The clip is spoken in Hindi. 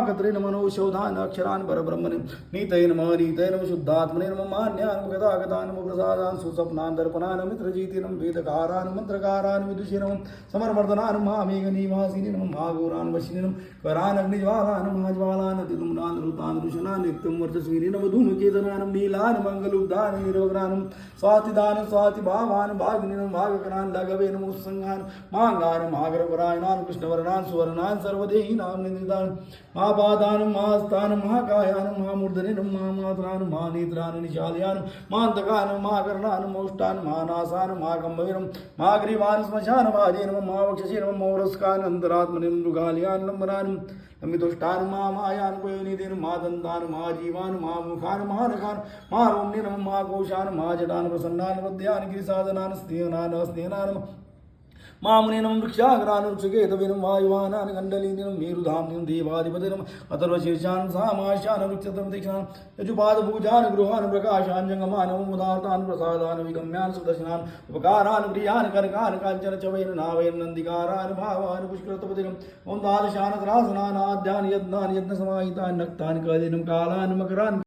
कत्रे नमो शोधान अक्षरान परब्रह्मणे नीतये नमः शुद्धात्मने नमः मान्यान गदागदान प्रसादान सुसपनान दर्पणान मित्रजीतिनं वेदकारान मंत्रकारान विदुषिनं समर्वर्धनान महामेघनिवासिनी नमः महाघोरान वशिनीनं करान अग्निज्वालान महाज्वालान तिलुमनान रुतान रुशनान नित्यं वर्चस्विनी नमः धूमकेतनान नीलान मंगलुब्धान निर्वग्नान स्वातिदान स्वातिभावान भाग्निनं भागकरान लघवे नमो संगान मांगान महाग्रवरायणान कृष्णवर्णान सुवर्णान सर्वदेहिनां निंदितान महापादान महास्थान महाकायान महामूर्धन महामात्रान महानेत्रान निशालयान महांतकान महाकर्णान मोष्टान महानासान महाकंभवीरम महाग्रीवान श्मशान भाजेन महावक्षसेन मौरस्कान अंतरात्मनिं मृगालयान लंबनान लंबितुष्टान महामायान पयोनिधिन महादंतान महाजीवान महामुखान महानखान महारोम्निन महाकोशान महाजटान प्रसन्नान मध्यान गिरिसादनान स्नेहनान स्नेहनान मामुनिनं वृक्षाग्रानं वृक्षकेतविनं वायुवानां गण्डलीनिनं मेरुधाम्निं देवाधिपतिनं अथर्वशीर्षान् सामाशान् वृक्षतं दीक्षान् यजुपादभुजान् गृहान् प्रकाशान् जङ्गमान् मुदातान् प्रसादान् विगम्यान् सुदर्शनान् उपकारान् प्रियान् कर्कान् काञ्चन चवैन नावैन नन्दिकारान् भावान् पुष्करतपतिनं ओं द्वादशान् त्रासनान् आद्यान् यज्ञान् यज्ञसमाहितान् नक्तान् कलिनं कालान् मकरान्